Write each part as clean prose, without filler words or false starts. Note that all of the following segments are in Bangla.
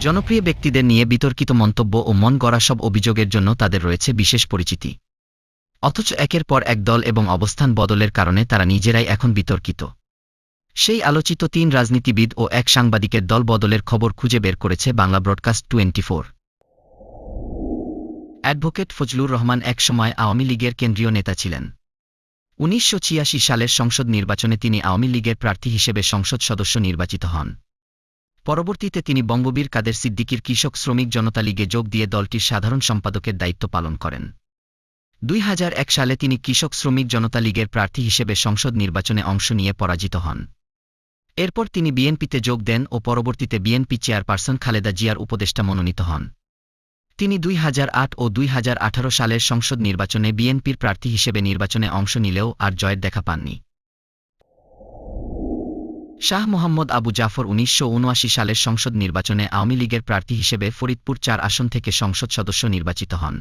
জনপ্রিয় ব্যক্তিদের নিয়ে বিতর্কিত মন্তব্য ও মন গড়া সব অভিযোগের জন্য তাদের রয়েছে বিশেষ পরিচিতি। অথচ একের পর এক দল এবং অবস্থান বদলের কারণে তারা নিজেরাই এখন বিতর্কিত। সেই আলোচিত ৩ রাজনীতিবিদ ও এক সাংবাদিকের দল বদলের খবর খুঁজে বের করেছে বাংলা ব্রডকাস্ট 24। অ্যাডভোকেট ফজলুর রহমান একসময় আওয়ামী লীগের কেন্দ্রীয় নেতা ছিলেন। ১৯৮৬ সালের সংসদ নির্বাচনে তিনি আওয়ামী লীগের প্রার্থী হিসেবে সংসদ সদস্য নির্বাচিত হন। পরবর্তীতে তিনি বঙ্গবীর কাদের সিদ্দিকীর কৃষক শ্রমিক জনতা লীগে যোগ দিয়ে দলটির সাধারণ সম্পাদকের দায়িত্ব পালন করেন। ২০০১ সালে তিনি কৃষক শ্রমিক জনতা লীগের প্রার্থী হিসেবে সংসদ নির্বাচনে অংশ নিয়ে পরাজিত হন। এরপর তিনি বিএনপিতে যোগ দেন ও পরবর্তীতে বিএনপি চেয়ারপারসন খালেদা জিয়ার উপদেষ্টা মনোনীত হন। তিনি ২০০৮ ও ২০১৮ সালের সংসদ নির্বাচনে বিএনপির প্রার্থী হিসেবে নির্বাচনে অংশ নিলেও আর জয়ের দেখা পাননি। শাহ মোহাম্মদ আবু জাফর ১৯৭৯ সালের সংসদ নির্বাচনে আওয়ামী লীগের প্রার্থী হিসেবে ফরিদপুর ৪ আসন থেকে সংসদ সদস্য নির্বাচিত হন।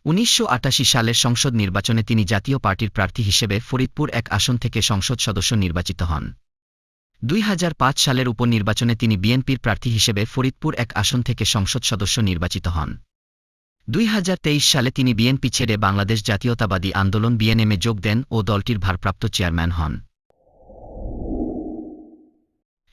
১৯৮৮ সালের সংসদ নির্বাচনে তিনি জাতীয় পার্টির প্রার্থী হিসেবে ফরিদপুর ১ আসন থেকে সংসদ সদস্য নির্বাচিত হন। ২০০৫ সালের উপনির্বাচনে তিনি বিএনপির প্রার্থী হিসেবে ফরিদপুর ১ আসন থেকে সংসদ সদস্য নির্বাচিত হন। ২০২৩ সালে তিনি বিএনপি ছেড়ে বাংলাদেশ জাতীয়তাবাদী আন্দোলন বিএনএমে যোগ দেন ও দলটির ভারপ্রাপ্ত চেয়ারম্যান হন।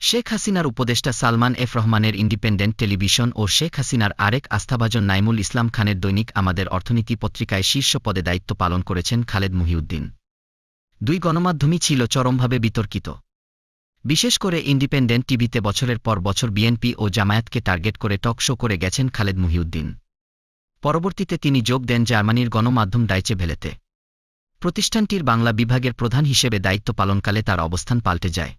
শেখ হাসিনার উপদেষ্টা সালমান এফ রহমানের ইন্ডিপেন্ডেন্ট টেলিভিশন ও শেখ হাসিনার আরেক আস্থাভাজন নাইমুল ইসলাম খানের দৈনিক আমাদের অর্থনীতি পত্রিকায় শীর্ষ পদে দায়িত্ব পালন করেছেন খালেদ মুহিউদ্দিন। ২ গণমাধ্যমই ছিল চরমভাবে বিতর্কিত। বিশেষ করে ইন্ডিপেন্ডেন্ট টিভিতে বছরের পর বছর বিএনপি ও জামায়াতকে টার্গেট করে টক শো করে গেছেন খালেদ মুহিউদ্দিন। পরবর্তীতে তিনি যোগ দেন জার্মানির গণমাধ্যম ডাইচে ভেলেতে। প্রতিষ্ঠানটির বাংলা বিভাগের প্রধান হিসেবে দায়িত্ব পালনকালে তার অবস্থান পাল্টে যায়।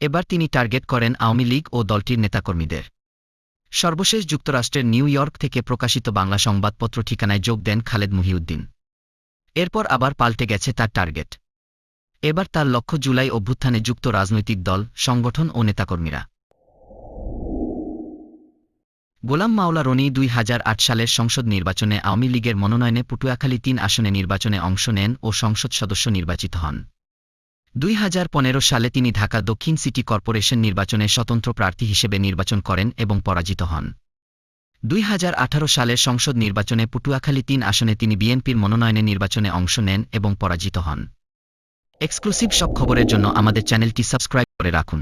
এবার তিনি টার্গেট করেন আওয়ামী লীগ ও দলটির নেতাকর্মীদের। সর্বশেষ যুক্তরাষ্ট্রের নিউ ইয়র্ক থেকে প্রকাশিত বাংলা সংবাদপত্র ঠিকানায় যোগ দেন খালেদ মুহিউদ্দিন। এরপর আবার পাল্টে গেছে তার টার্গেট। এবার তার লক্ষ্য জুলাই অভ্যুত্থানে যুক্ত রাজনৈতিক দল, সংগঠন ও নেতাকর্মীরা। গোলাম মাওলা রনি ২০০৮ সালের সংসদ নির্বাচনে আওয়ামী লীগের মনোনয়নে পটুয়াখালী ৩ আসনে নির্বাচনে অংশ নেন ও সংসদ সদস্য নির্বাচিত হন। ২০১৫ সালে তিনি ঢাকা দক্ষিণ সিটি কর্পোরেশন নির্বাচনে স্বতন্ত্র প্রার্থী হিসেবে নির্বাচন করেন এবং পরাজিত হন। ২০১৮ সালের সংসদ নির্বাচনে পটুয়াখালী ৩ আসনে তিনি বিএনপির মনোনয়নে নির্বাচনে অংশ নেন এবং পরাজিত হন। এক্সক্লুসিভ সব খবরের জন্য আমাদের চ্যানেলটি সাবস্ক্রাইব করে রাখুন।